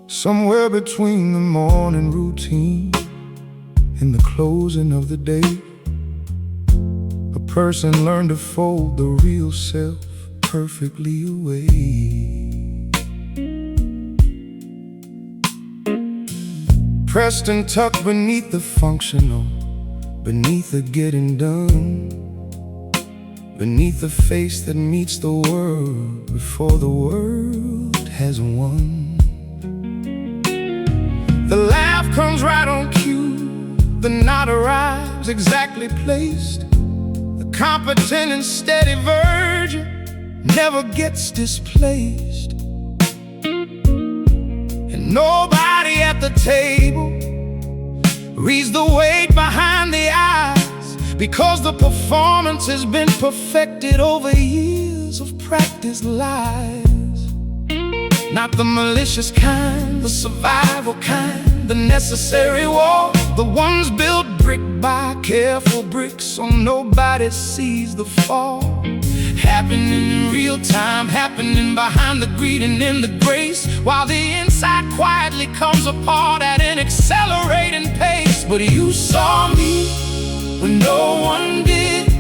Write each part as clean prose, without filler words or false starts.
Somewhere between the morning routine and the closing of the day, a person learned to fold the real self perfectly away. Pressed and tucked beneath the functional, beneath the getting done, beneath the face that meets the world before the world has won. The laugh comes right on cue, the nod arrives exactly placed. The competent and steady virgin never gets displaced. And nobody at the table reads the weight behind the eyes, because the performance has been perfected over years of practiced lies. Not the malicious kind, the survival kind, the necessary war, the ones built brick by careful bricks so nobody sees the fall. Happening in real time, happening behind the greed and in the grace, while the inside quietly comes apart at an accelerating pace. But you saw me when no one did,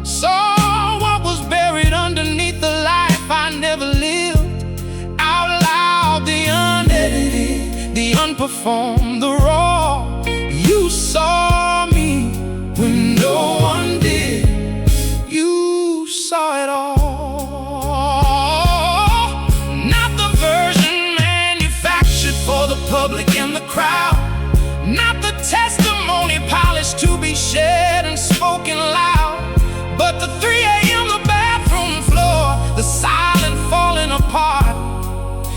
saw what was buried underneath the life I never lived. Out loud, the unedited, the unperformed, the raw. You saw me when no one did. You saw it all. Not the version manufactured for the public and the crowd, not the testimony polished to be shared and spoken loud, but the 3 a.m. the bathroom floor, the silent falling apart.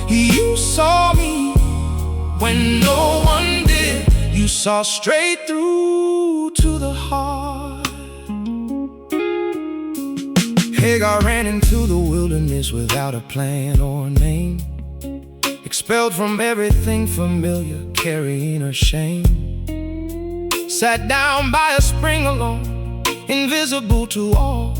You saw me when no one did. You saw straight through to the heart. Hagar ran into the wilderness without a plan or a name, expelled from everything familiar, carrying her shame. Sat down by a spring alone, invisible to all,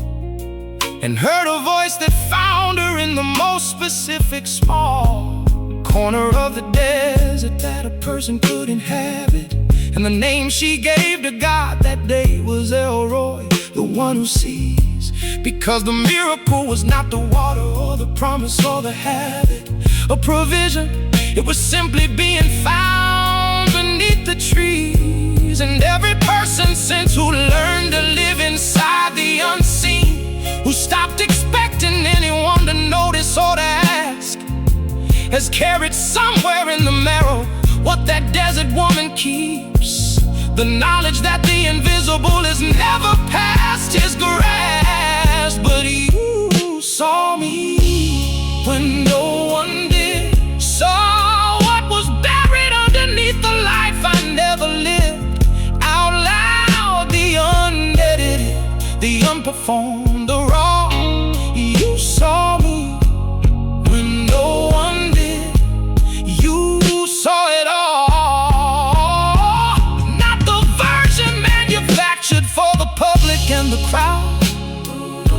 and heard a voice that found her in the most specific small corner of the desert that a person could inhabit. And the name she gave to God that day was Elroy, the one who sees. Because the miracle was not the water or the promise or the habit or provision, it was simply being found beneath the trees. And every person since who learned to live inside the unseen, who stopped expecting anyone to notice or to ask, has carried somewhere in the marrow what that desert woman keeps, the knowledge that the invisible is never past his grasp. But you saw me when no one did, saw what was buried underneath the life I never lived. Out loud, the unedited, the unperformed, the raw. You saw me when no one did. You saw it all. Not the version manufactured for the public and the crowd,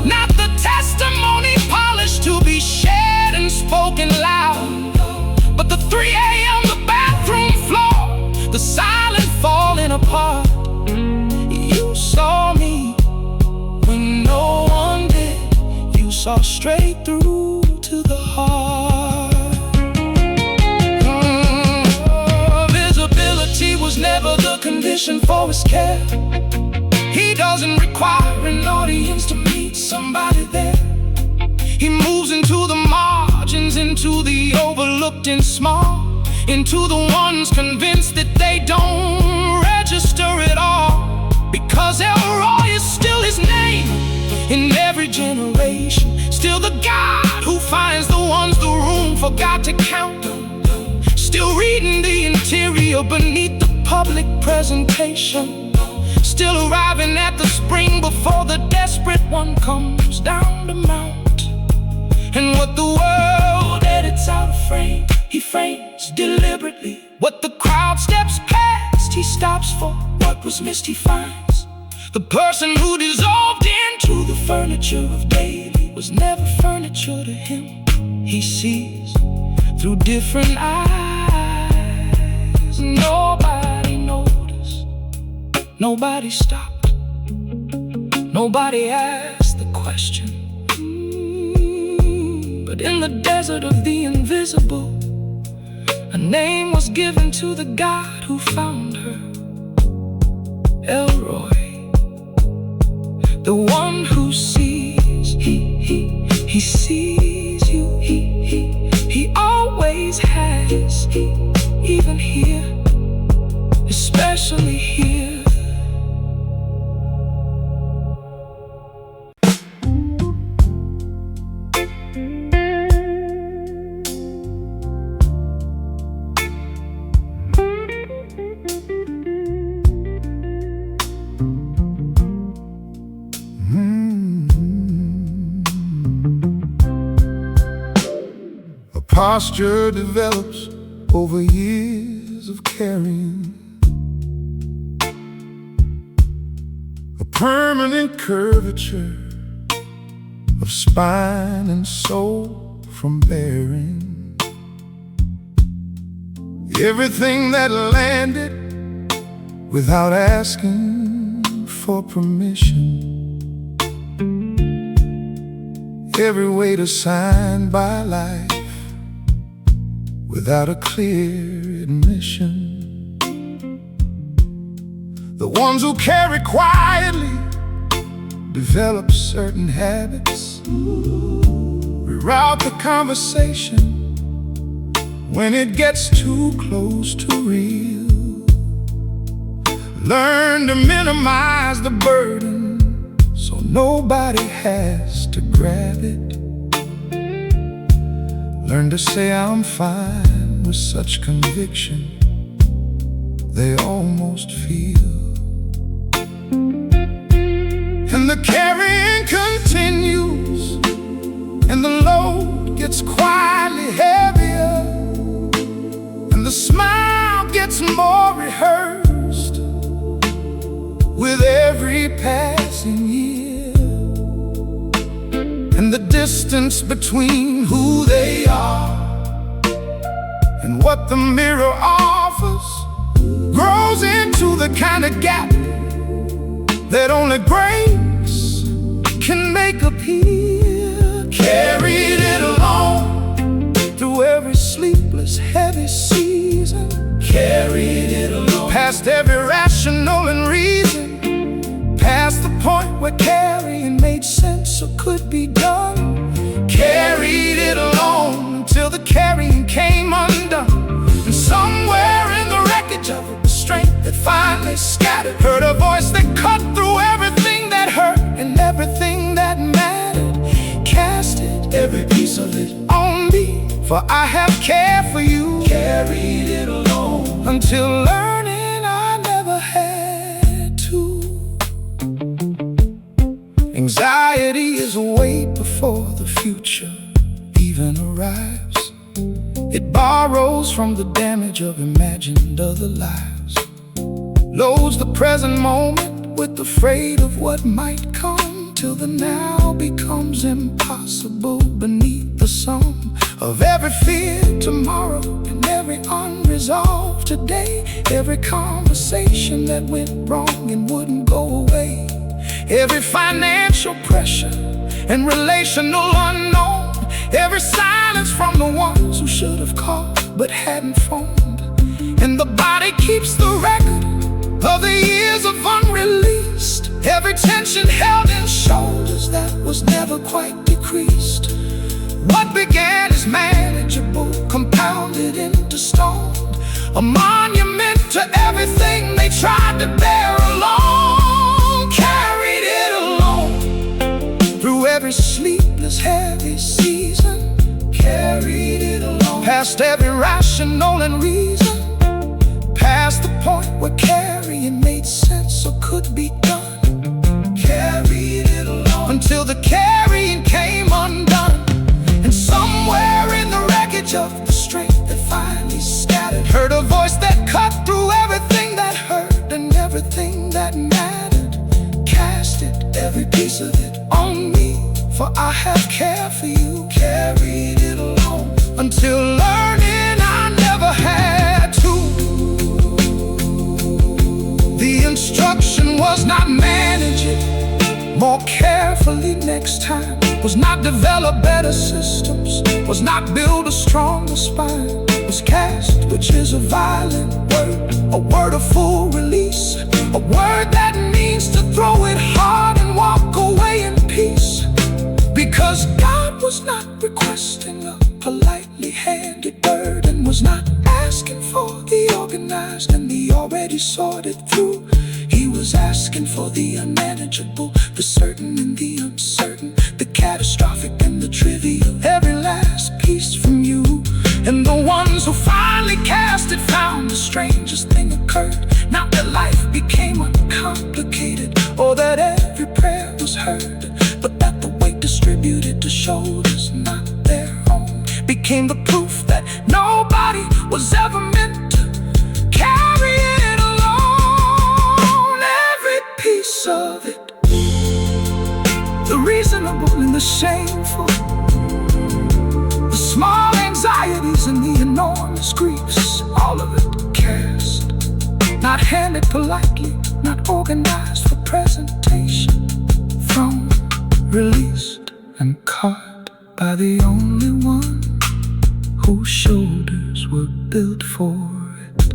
not the testimony polished to be shared and spoken loud, but the 3 a.m. the bathroom floor, the silent falling apart. You saw me when no one did. You saw straight through to the heart. Visibility was never the condition for his care. He doesn't require an audience to meet somebody there. He moves into the margins, into the overlooked and small, into the ones convinced that they don't register at all. Because Elroy is still his name in every generation, still the God who finds the ones the room forgot to count, still reading the interior beneath the public presentation, still arriving at the spring before the desperate one comes down the mount. And what the world edits out of frame, he frames deliberately. What the crowd steps past, he stops for. What was missed, he finds. The person who dissolved into the furniture of daily was never furniture to him. He sees through different eyes. Nobody noticed, nobody stopped, nobody asked the question. But in the desert of the invisible, a name was given to the God who found her. Elroy, the one who sees. He sees you. He always has. Even here, especially here. Posture develops over years of carrying, a permanent curvature of spine and soul from bearing everything that landed without asking for permission. Every weight assigned by life without a clear admission. The ones who carry quietly develop certain habits, reroute the conversation when it gets too close to real. Learn to minimize the burden so nobody has to grab it. Learn to say I'm fine with such conviction they almost feel. And the carrying continues, and the load gets quietly heavier, and the smile gets more rehearsed with every passing year. And the distance between who they are and what the mirror offers grows into the kind of gap that only grace can make appear. Carried it alone through every sleepless, heavy season. Carried it alone past every rational and reason, past the point where carrying made sense or could be done. Carried it alone until the carrying came undone. And somewhere in the wreckage of it, the strength that finally scattered, heard a voice that cut through everything that hurt and everything that mattered. Cast it, every piece of it, on me, for I have cared for you. Carried it alone until learning I never had to. Anxiety is a weight before the future even arrives. It borrows from the damage of imagined other lives, loads the present moment with the freight of what might come, till the now becomes impossible beneath the sum of every fear tomorrow and every unresolved today. Every conversation that went wrong and wouldn't go away, every financial pressure and relational unknown, every silence from the ones who should have called but hadn't phoned. And the body keeps the record of the years of unreleased, every tension held in shoulders that was never quite decreased. What began as manageable compounded into stone, a monument to everything they tried to bear alone. Carried it alone through every sleepless, heavy season. Carried it alone past every rational and reason, past the point where carrying made sense or could be done. Carried it alone until the carrying came undone. And somewhere in the wreckage of the strength that finally scattered, heard a voice that cut through everything that hurt and everything that mattered. Cast it, every piece of it, on me, for I have care for you, carried it alone, until learning I never had to. The instruction was not manage it more carefully next time, was not develop better systems, was not build a stronger spine, was cast, which is a violent word, a word of full release, a word that means to throw it hard and walk away in peace. Because God was not requesting a politely handed burden, was not asking for the organized and the already sorted through. He was asking for the unmanageable, the certain and the uncertain, the catastrophic and the trivial, every last piece from you. And the ones who finally cast it found the strangest thing occurred. Not that life became uncomplicated, or that every prayer was heard, but that the weight distributed to shoulders not their own became the proof that nobody was ever meant to carry it alone. Every piece of it, the reasonable and the shameful, the small anxieties and the enormous griefs, all of it cast, not handed politely, not organized for presentation, thrown, released, and caught by the only one whose shoulders were built for it.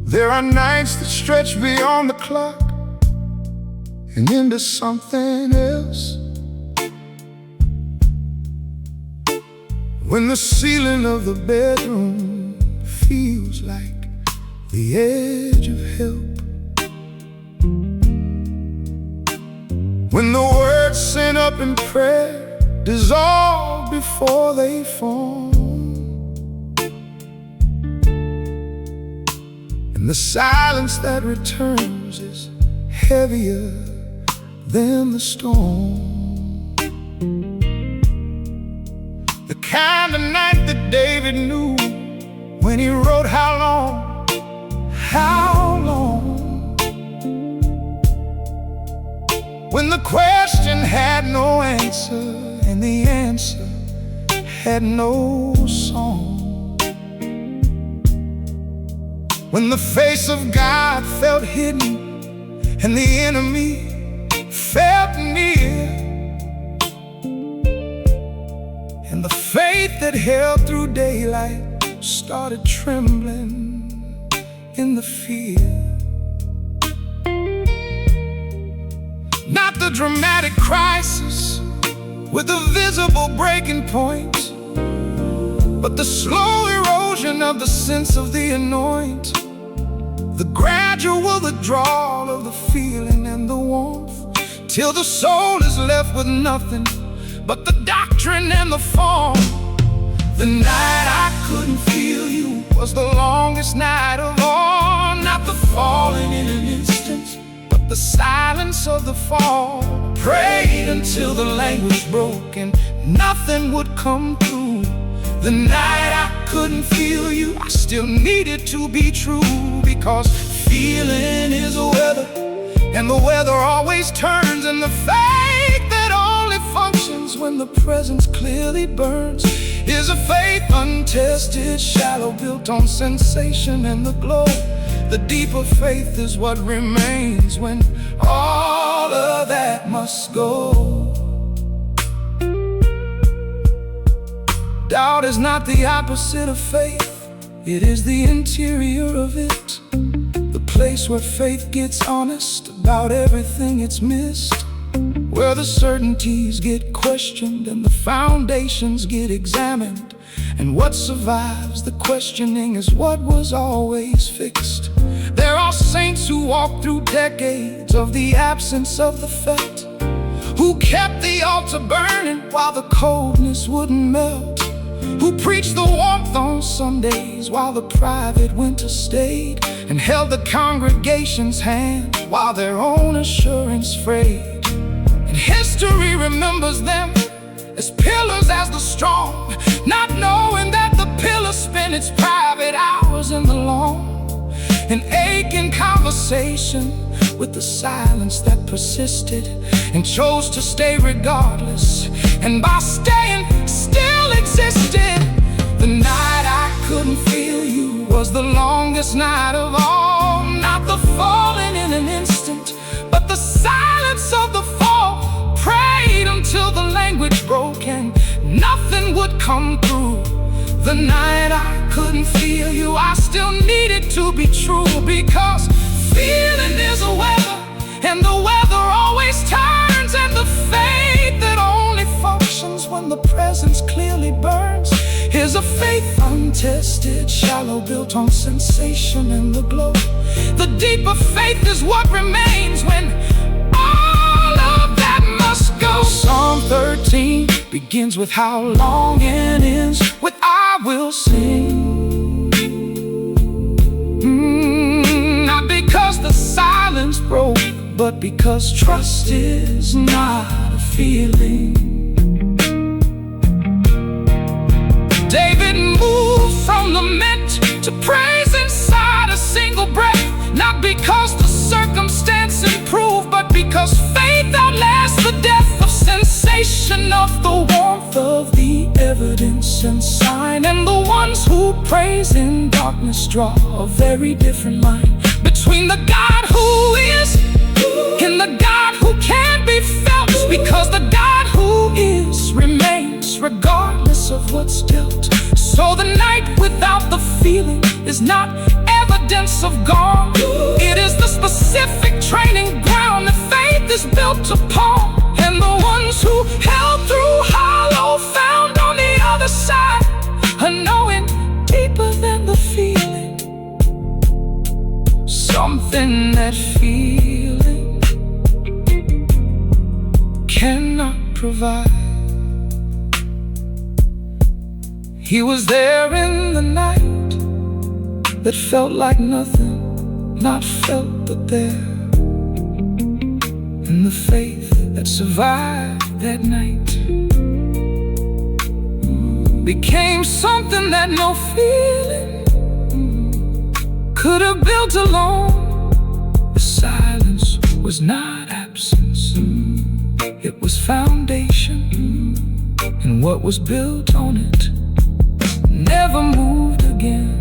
There are nights that stretch beyond the clock and into something else, when the ceiling of the bedroom feels like the edge of help, when the words sent up in prayer dissolve before they form, and the silence that returns is heavier than the storm. The kind of night that David knew when he wrote, how long, how long? When the question had no answer and the answer had no song. When the face of God felt hidden and the enemy felt near, and the faith that held through daylight started trembling in the fear. Not the dramatic crisis with the visible breaking point, but the slow erosion of the sense of the anoint, the gradual withdrawal of the feeling and the warmth, till the soul is left with nothing but the doctrine and the form. The night I couldn't feel you was the longest night of all. Not the falling in an instant, but the silence of the fall. Prayed until the language broke and nothing would come through. The night I couldn't feel you, I still needed to be true, because feeling is a weather, and the weather always turns, and the faith that only functions when the presence clearly burns is a faith untested, shallow, built on sensation and the glow. The deeper faith is what remains when all of that must go. Doubt is not the opposite of faith, it is the interior of it, the place where faith gets honest about everything it's missed. where the certainties get questioned and the foundations get examined. And what survives the questioning is what was always fixed. There are saints who walk through decades of the absence of the felt, who kept the altar burning while the coldness wouldn't melt, who preached the warmth on Sundays while the private winter stayed, and held the congregation's hand while their own assurance frayed. And history remembers them as pillars as the strong, not knowing that the pillar spent its private hours in the long, an aching conversation with the silence that persisted and chose to stay regardless, and by staying still existed. The night I couldn't feel you was the longest night of all, not the falling in an instant, but the silence of the fall. Prayed until the language broke and nothing would come through. The night I couldn't feel you, I still needed to be true, because feeling is a weather, and the weather always turns, and the faith that only functions when the presence clearly burns is a faith untested, shallow, built on sensation and the glow. The deeper faith is what remains when all of that must go. Psalm 13 begins with how long and ends with I will sing. Not because the silence broke, but because trust is not a feeling. David moved from lament to praise inside a single breath, not because the circumstance improved, but because faith outlasts the death of sensation, of the warmth of the evidence and sign. And the ones who praise in darkness draw a very different line between the God who is and the God who can be felt, because the God who is remains regardless of what's dealt. So the night without the feeling is not evidence of gone. It is the specific training ground that faith is built upon. And the ones who held through hollow found on the other side a knowing deeper than the feeling, something that feeling cannot provide. He was there in the night that felt like nothing, not felt but there. And the faith that survived that night became something that no feeling could have built alone. The silence was not absence, it was foundation, and what was built on it never moved again.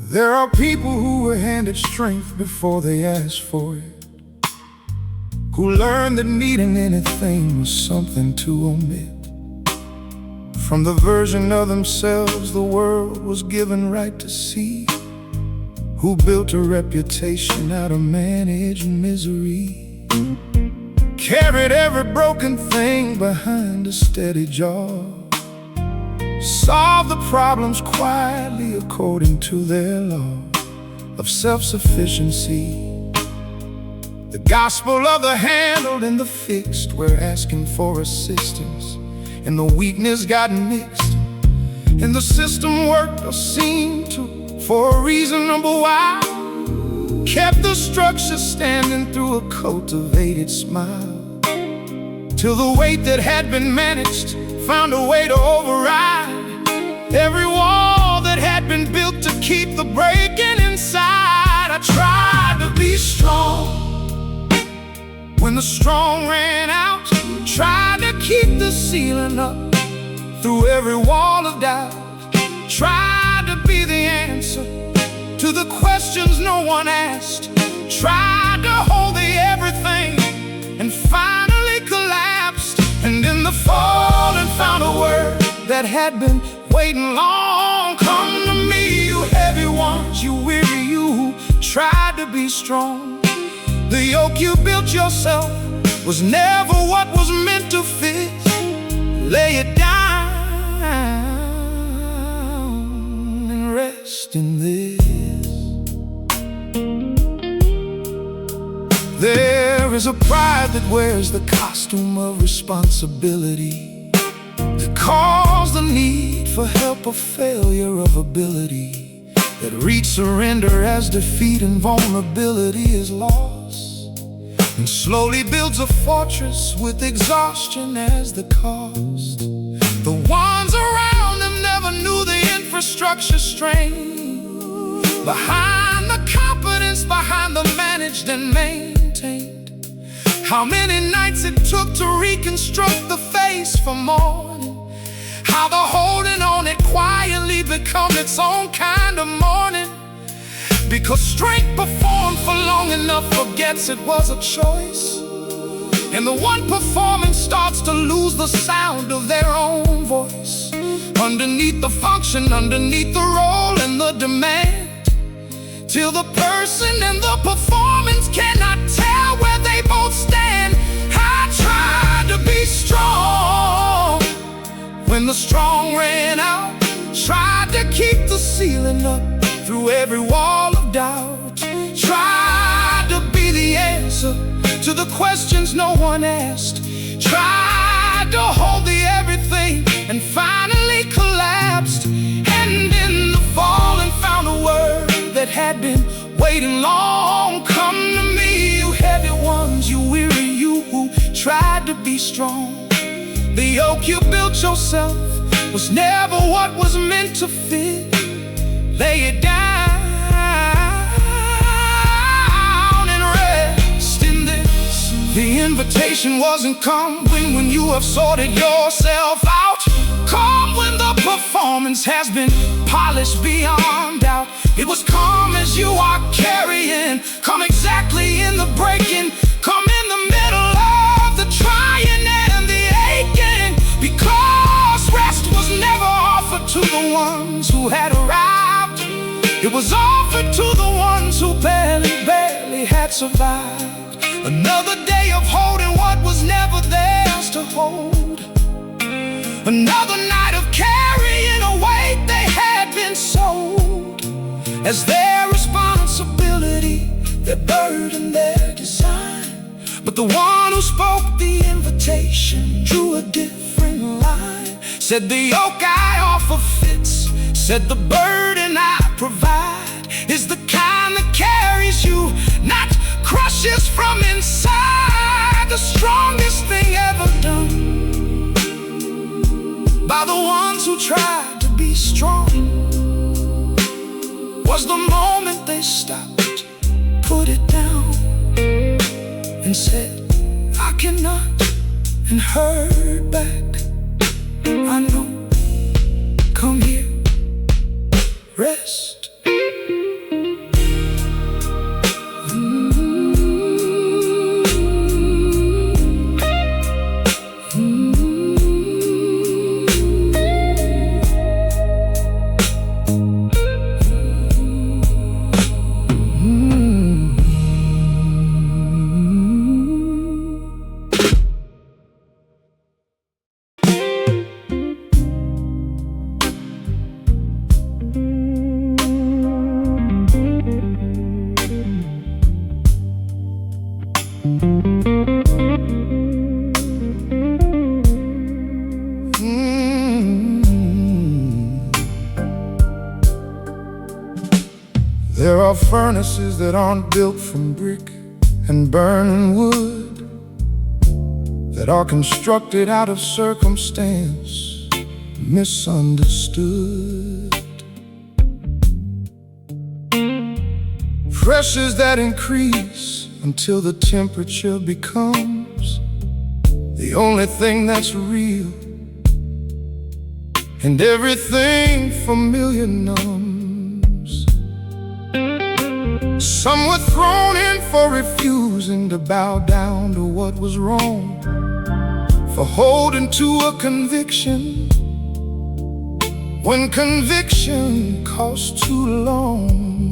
There are people who were handed strength before they asked for it, who learned that needing anything was something to omit. From the version of themselves the world was given right to see, who built a reputation out of managed misery, carried every broken thing behind a steady jaw, solve the problems quietly according to their law of self-sufficiency. The gospel of the handled and the fixed, we're asking for assistance, and the weakness got mixed, and the system worked or seemed to for a reason number why, kept the structure standing through a cultivated smile, till the weight that had been managed found a way to override every wall that had been built to keep the breaking inside. I tried to be strong when the strong ran out, tried to keep the ceiling up, through every wall of doubt. Tried to be the answer to the questions no one asked. Tried to hold the everything and finally collapsed. And in the fall and found a word that had been waiting long. Come to me, you heavy ones, you weary, you who tried to be strong. The yoke you built yourself was never what was meant to fit. Lay it down and rest in this. There is a pride that wears the costume of responsibility, that calls the need for help a failure of ability, that reads surrender as defeat and vulnerability is lost, and slowly builds a fortress with exhaustion as the cost. The ones around them never knew the infrastructure strain behind the competence, behind the managed and maintained. How many nights it took to reconstruct the face for morning. How the holding on it quietly become its own kind of mourning. Because strength performed for long enough forgets it was a choice. And the one performing starts to lose the sound of their own voice. Underneath the function, underneath the role and the demand, till the person and the performance cannot tell where they both stand. I tried to be strong when the strong ran out. Tried to keep the ceiling up through every wall of doubt. Tried to be the answer to the questions no one asked. Tried to hold the everything and finally collapsed. And in the fall and found a word that had been waiting long. Come to me, you heavy ones, you weary, you who tried to be strong. The yoke you built yourself was never what was meant to fit. Lay it down and rest in this. The invitation wasn't come when you have sorted yourself out. Come when the performance has been polished beyond doubt. It was come as you are carrying. Come exactly in the breaking. Come in the middle of the trying and the aching. Because rest was never offered to the ones who had arrived. It was offered to the ones who barely had survived. Another day of holding what was never theirs to hold. Another night of carrying a weight they had been sold as their responsibility, their burden, their design. But the one who spoke the invitation drew a different line. Said the yoke I offer fits. Said the burden I provide is the kind that carries you, not crushes from inside. The strongest thing ever done by the ones who tried to be strong was the moment they stopped, put it down, and said, I cannot, and heard back, I know, come here, rest. There are furnaces that aren't built from brick and burning wood, that are constructed out of circumstance misunderstood. Pressures that increase until the temperature becomes the only thing that's real. and everything familiar numbs. Some were thrown in for refusing to bow down to what was wrong, for holding to a conviction when conviction costs too long,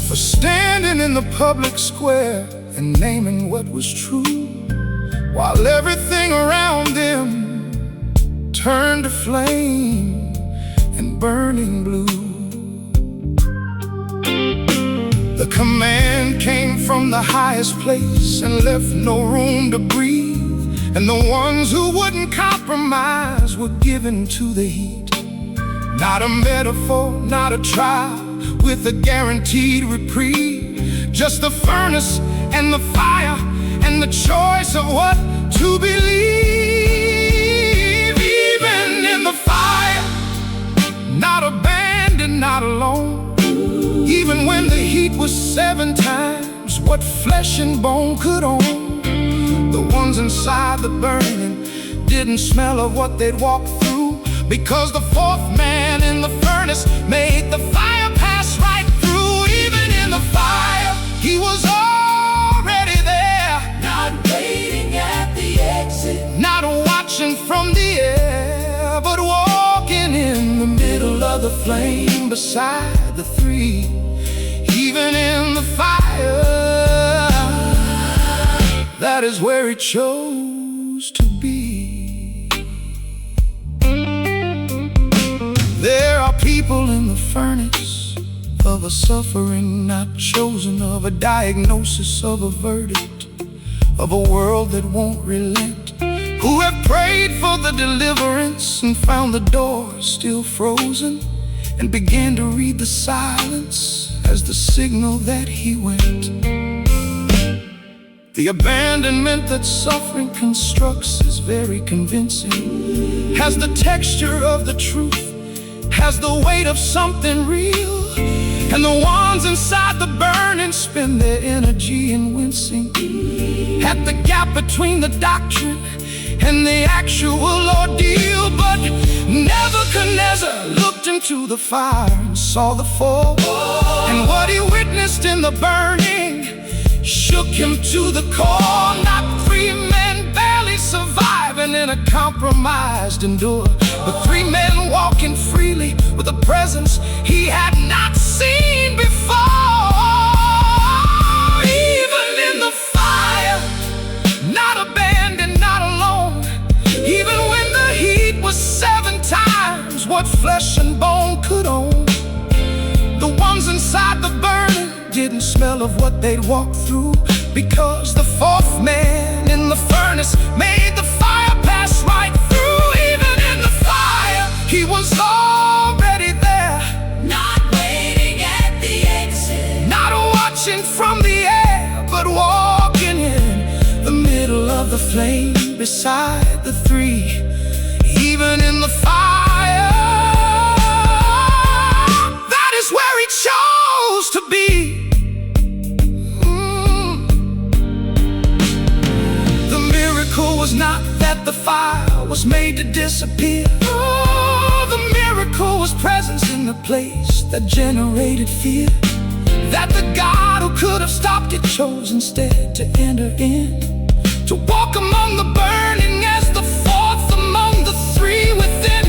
for standing in the public square and naming what was true, while everything around them turned to flame and burning blue. The command came from the highest place and left no room to breathe, and the ones who wouldn't compromise were given to the heat. Not a metaphor, not a trial with a guaranteed reprieve, just the furnace and the fire and the choice of what to believe. Even in the fire, not abandoned, not alone. Even when the heat was 7 times what flesh and bone could own, the ones inside the burning didn't smell of what they'd walked through, because the fourth man in the furnace made the fire pass right through. Even in the fire, he was already there, not waiting at the exit, not watching from the air, but walking in the middle of the flame beside the three. Even in the fire, that is where he chose to be. There are people in the furnace of a suffering not chosen, of a diagnosis, of a verdict, of a world that won't relent, who have prayed for the deliverance and found the door still frozen, and began to read the silence as the signal that he went. The abandonment that suffering constructs is very convincing, has the texture of the truth, has the weight of something real, and the ones inside the burning spend their energy in wincing at the gap between the doctrine and the actual ordeal. But Nebuchadnezzar looked into the fire and saw the fall, and what he witnessed in the burning shook him to the core. Not 3 men barely surviving in a compromised endure, but 3 men walking freely with a presence he had not seen before. Even in the fire, not abandoned, not alone. Even when the heat was 7 times what flesh and bone could own, the ones inside the burning didn't smell of what they'd walked through, because the fourth man in the furnace made the fire pass right through. Even in the fire, he was already there, not waiting at the exit, not watching from the air, but walking in the middle of the flame beside the 3. Even in the fire, that is where he chose to be. The miracle was not that the fire was made to disappear. Oh, the miracle was presence in the place that generated fear, that the God who could have stopped it chose instead to enter in, to walk among the burning as the fourth among the 3 within.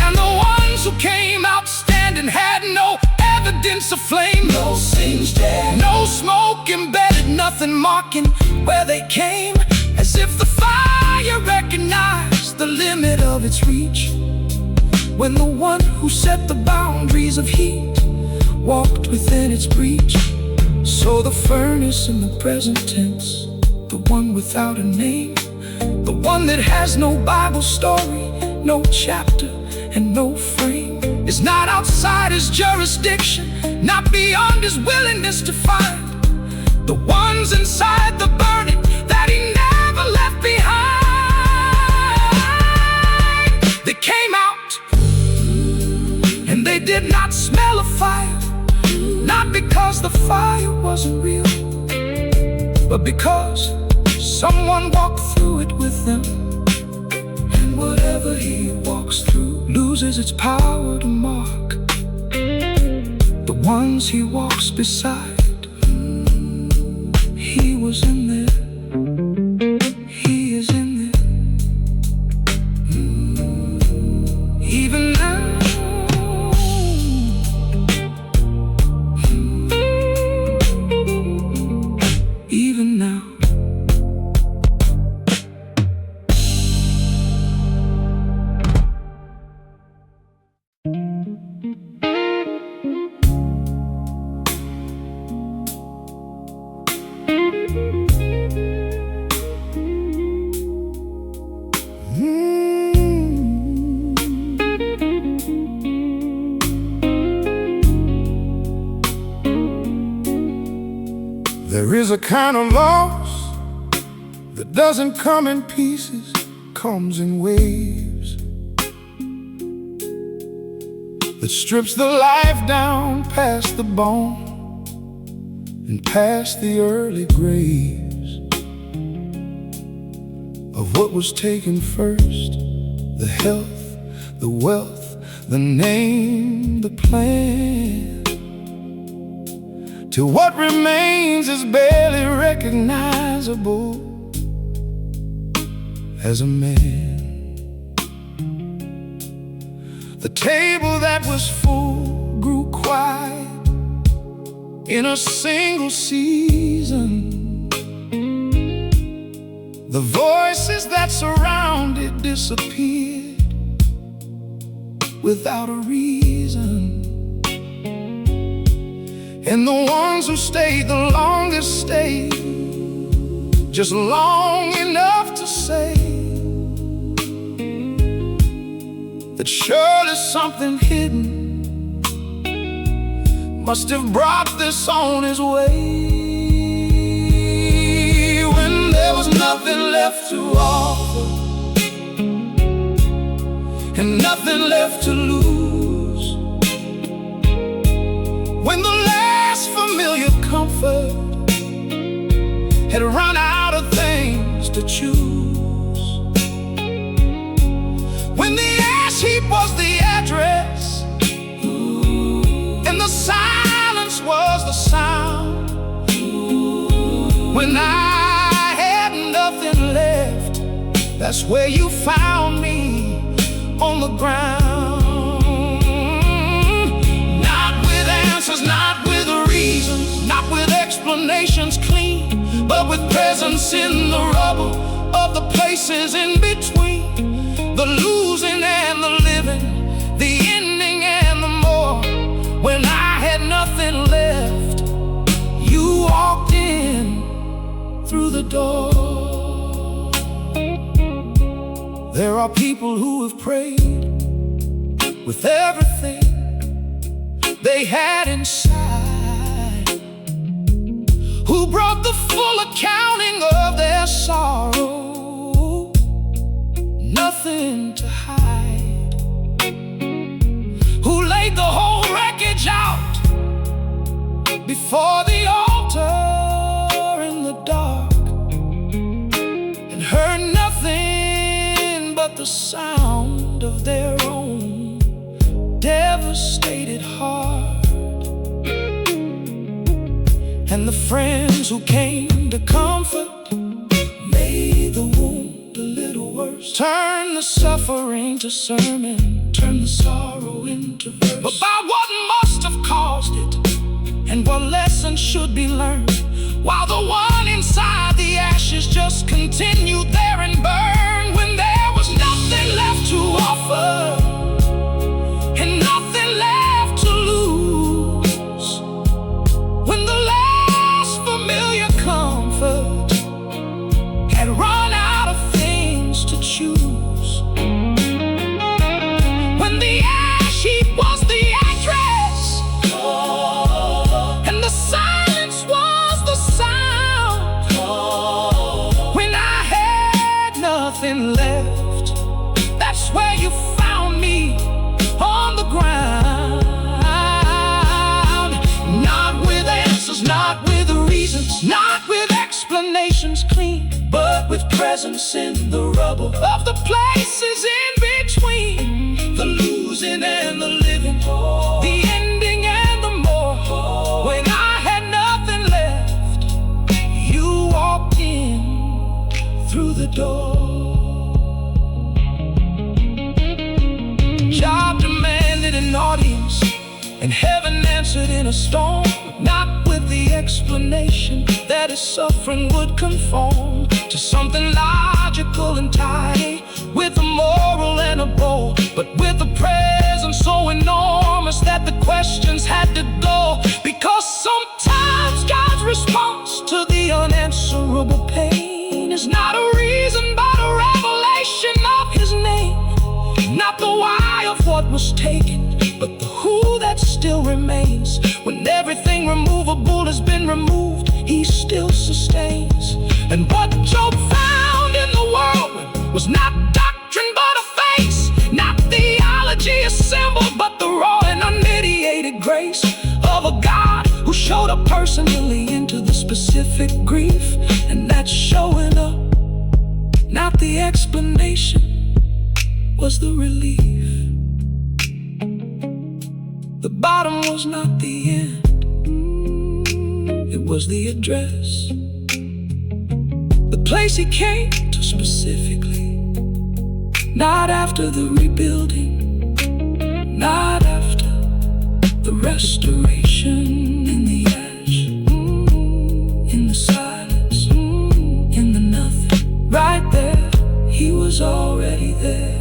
And the ones who came out standing had no evidence of flame, no singed air, no smoke embedded, nothing marking where they came, as if the fire recognized the limit of its reach, when the one who set the boundaries of heat walked within its breach. So the furnace in the present tense, the one without a name, the one that has no Bible story, no chapter and no frame, is not outside his jurisdiction, not beyond his willingness to find. The ones inside the burning that he never left behind, they came out and they did not smell of fire, not because the fire wasn't real, but because someone walked through it with them. And and whatever he walks through loses its power to mark the ones he walks beside. He was in there, he is in there, even now. Even now. There is a kind of loss that doesn't come in pieces, comes in waves, that strips the life down past the bone and past the early graves of what was taken first: the health, the wealth, the name, the plan. Till what remains is barely recognizable as a man. The table that was full grew quiet in a single season. The voices that surrounded disappeared without a reason. And the ones who stayed the longest stayed just long enough to say that surely something hidden must have brought this on his way. When there was nothing left to offer and nothing left to lose, when the last familiar comfort had run out of things to choose, when the ash heap was the address and the silence was the sound, when I had nothing left, that's where you found me on the ground. Not with reasons, not with explanations clean, but with presence in the rubble of the places in between, the losing and the living, the ending and the more. When I had nothing left, you walked in through the door. There are people who have prayed with everything they had inside, who brought the full accounting of their sorrow, nothing to hide, who laid the whole wreckage out before the altar in the dark, and heard nothing but the sound of their own devastated heart. And the friends who came to comfort made the wound a little worse, turn the suffering to sermon, turn the sorrow into verse, about what must have caused it and what lessons should be learned, while the one inside the ashes just continued there and burned. When there was nothing left to offer and nothing left to lose, when the last familiar comfort had run out of things to choose, when the ash heap was the address and the silence was the sound, when I had presence in the rubble of the places in between, the losing and the living, the ending and the more. When I had nothing left, you walked in through the door. Job demanded an audience, and heaven answered in a storm, not with the explanation that his suffering would conform to something logical and tidy, with a moral and a bow, but with a presence so enormous that the questions had to go. Because sometimes God's response to the unanswerable pain is not a reason but a revelation of his name. Not the why of what was taken, but the who that still remains. When everything removable has been removed, he still sustains. And what Job found in the world was not doctrine but a face, not theology assembled, but the raw and unmediated grace of a God who showed up personally into the specific grief. And that's showing up, not the explanation, was the relief. The bottom was not the end, it was the address, the place he came to specifically. Not after the rebuilding, not after the restoration. In the ash, in the silence, in the nothing, right there, he was already there.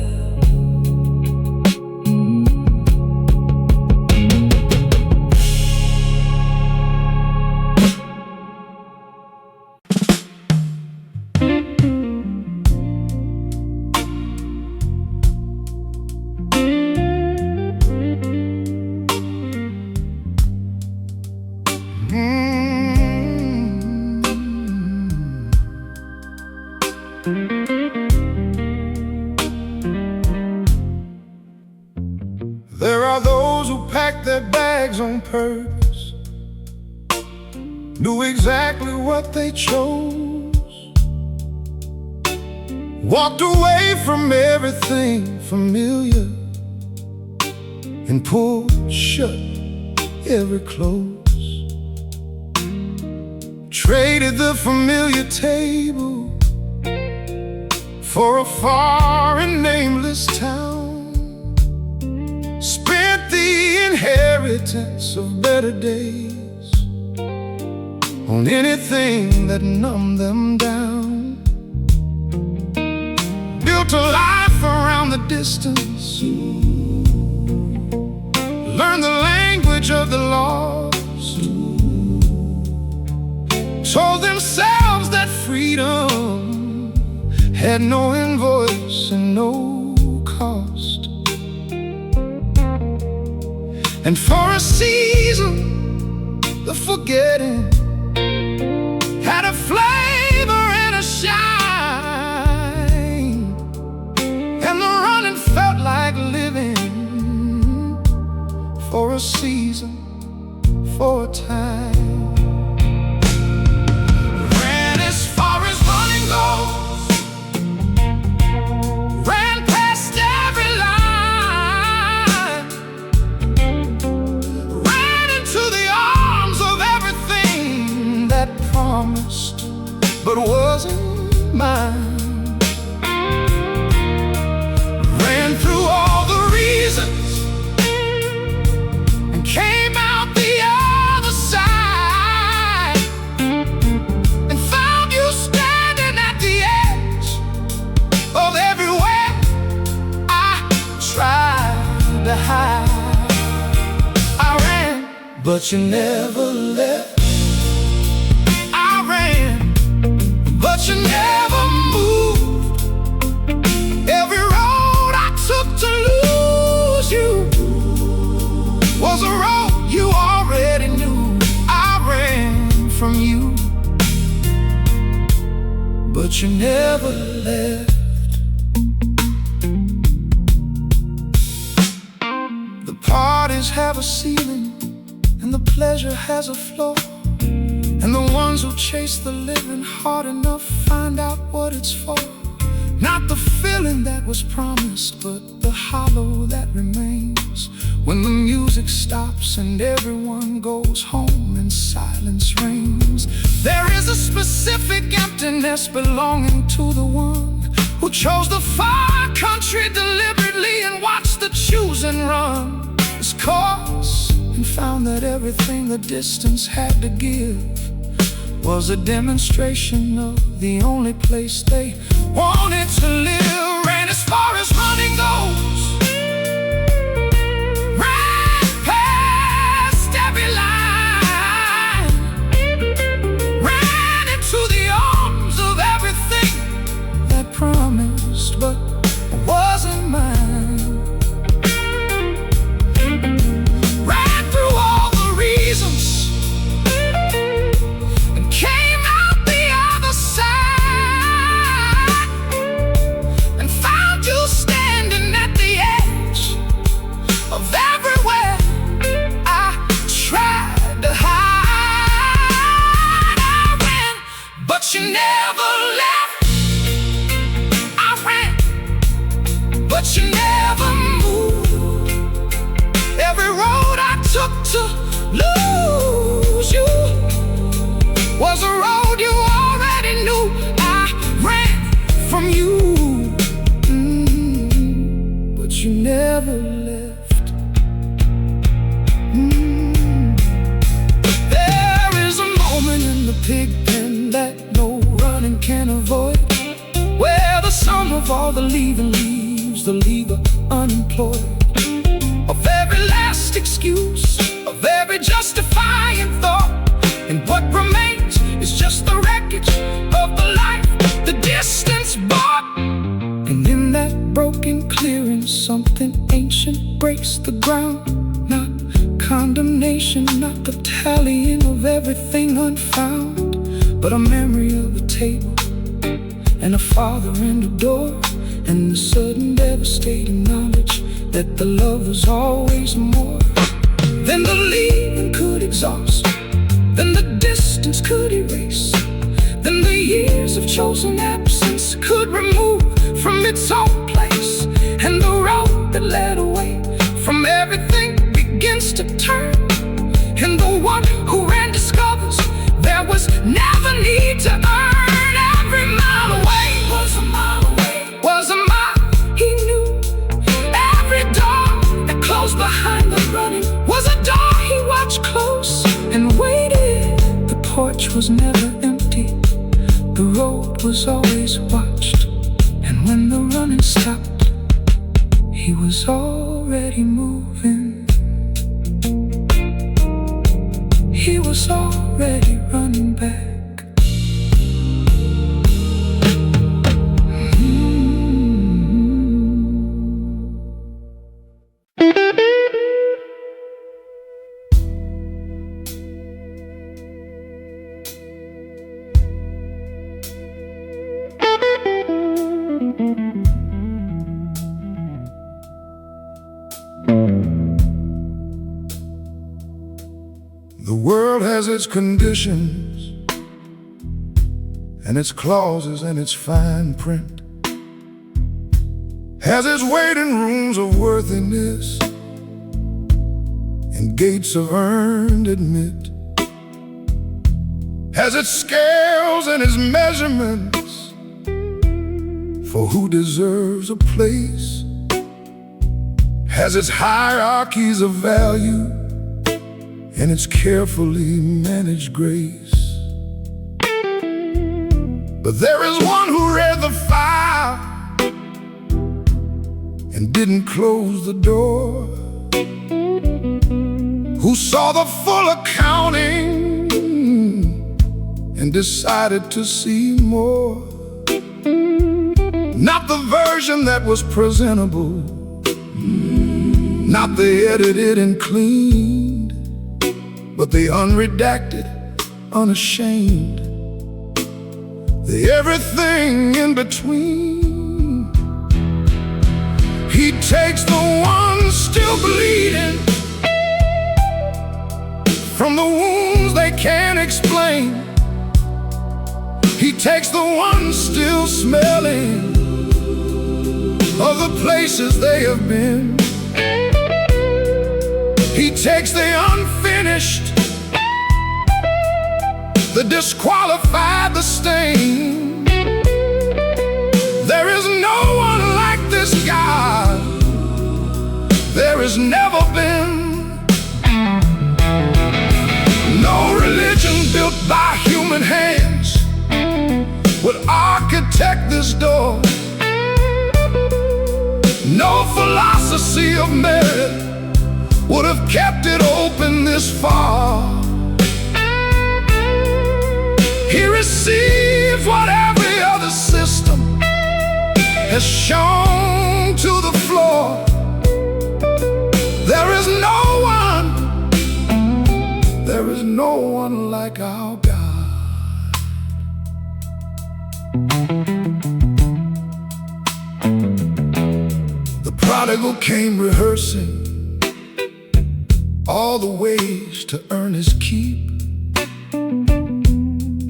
There are those who pack their bags on purpose, knew exactly what they chose, walked away from everything familiar, and pulled shut every close. Traded the familiar table for a far and nameless town. Spent the inheritance of better days on anything that numbed them down. Built a life around the distance, learned the language of the lost, told themselves that freedom had no invoice and no cost. And for a season, the forgetting had a flavor and a shine, and the running felt like living. For a season, for a time, ran as far as running goes, ran past every line, ran into the arms of everything that promised but wasn't mine. Ran through all the reasons, came out the other side, and found you standing at the edge of everywhere I tried to hide. I ran, but you never left. I ran, but you never moved. Every road I took to lose you was a road you already knew. I ran from you, but you never left. The parties have a ceiling, and the pleasure has a floor, And the ones who chase the living hard enough find out what it's for. Not the feeling that was promised, but the hollow that remains when the music stops and everyone goes home and silence reigns. There is a specific emptiness belonging to the one who chose the far country deliberately and watched the choosing run its course, and found that everything the distance had to give was a demonstration of the only place they wanted to live. Ran as far as running goes, ran past every line, ran into the arms of everything that promised but wasn't mine. Ran through all the reasons and came out the other side, and found you standing at the edge of everywhere I tried to hide. I ran, but you never left. I ran, but you never moved. Every road I took to lose you was a road you already knew. I ran from you, but you never left. There is a moment in the pig pen that no running can avoid, where the sum of all the leaving leaves the leaver unemployed. Of every last excuse, of every justifying thought, and what remains is just the wreckage of the life the distance brought. And in that broken clearing, something ancient breaks the ground. Not condemnation, not the tallying of everything unfound, but a memory of a table and a father and a door, and the sudden devastating knowledge that the love was always more than the leaving could exhaust, than the distance could erase, than the years of chosen absence could remove from its own place. And the road that led away from everything begins to turn, and the one who ran discovers there was never need to earn. Every mile away was a mile away, was a mile he knew. Every door that closed behind the running was a door he watched close and waited. The porch was never empty, the road was always watched, and when the running stopped, he was already moving. He was already running back. The world has its conditions and its clauses and its fine print, has its waiting rooms of worthiness and gates of earned admit, has its scales and its measurements for who deserves a place, has its hierarchies of value and its carefully managed grace. But there is one who read the file and didn't close the door, who saw the full accounting and decided to see more. Not the version that was presentable, not the edited and cleaned, but the unredacted, unashamed, the everything in between. He takes the one still bleeding from the wounds they can't explain. He takes the ones still smelling of the places they have been. He takes the unfinished, the disqualified, the stain. There is no one like this God. There has never been. No religion built by human hands would architect this door. No philosophy of merit would have kept it open this far. He receives what every other system has shown to the floor. There is no one like our God. The prodigal came rehearsing all the ways to earn his keep.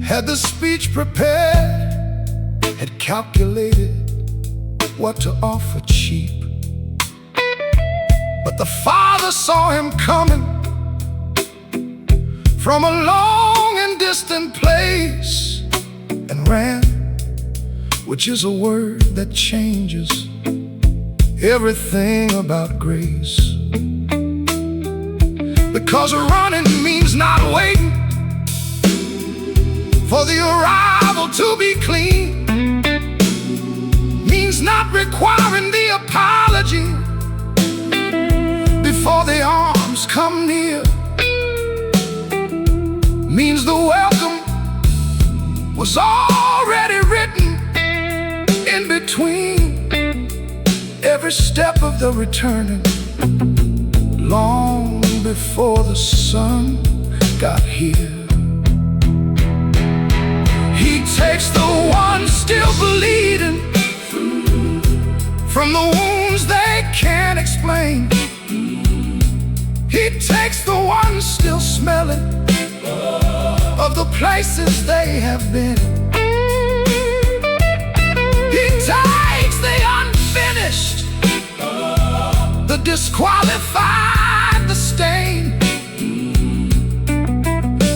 Had the speech prepared, had calculated what to offer cheap. But the father saw him coming from a long and distant place and ran, which is a word that changes everything about grace. Because running means not waiting for the arrival to be clean, means not requiring the apology before the arms come near, means the welcome was already written in between every step of the returning, long before the sun got here. He takes the ones still bleeding from the wounds they can't explain. He takes the ones still smelling of the places they have been. He takes the unfinished, the disqualified, the stain.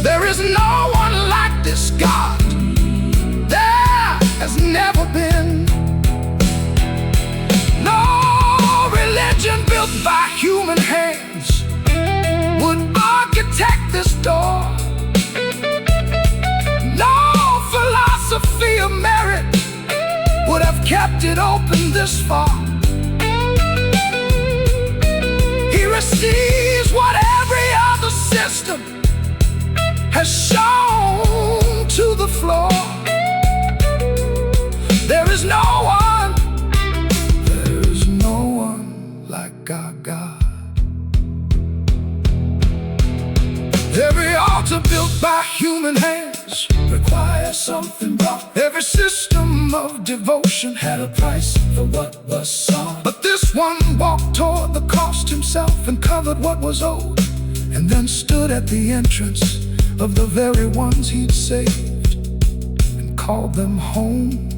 There is no one like this God. There has never been. No religion built by human hands would architect this door. No philosophy of merit would have kept it open this far. He receives what every other system has shown to the floor. There is no one like our God. Every altar built by human hands requires something brought. Every system of devotion had a price for what was sought. But this one walked toward the cost himself and covered what was owed, and then stood at the entrance of the very ones he'd saved and called them home.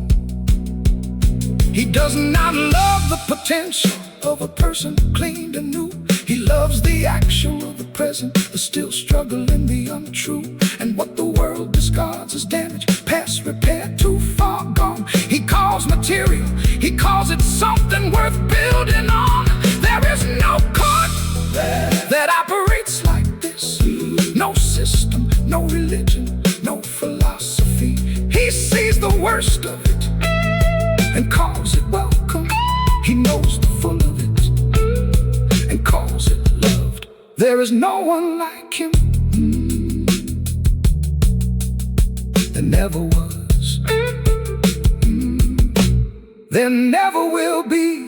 He does not love the potential of a person cleaned and new. He loves the actual of the present, the still struggle in the untrue. And what the world discards as damage, past repair, too far gone, he calls material, he calls it something worth building on. There is no court that operates like this. No system, no religion, no philosophy. He sees the worst of it and calls it welcome. He knows the full of it and calls it loved. There is no one like him. There never was. There never will be.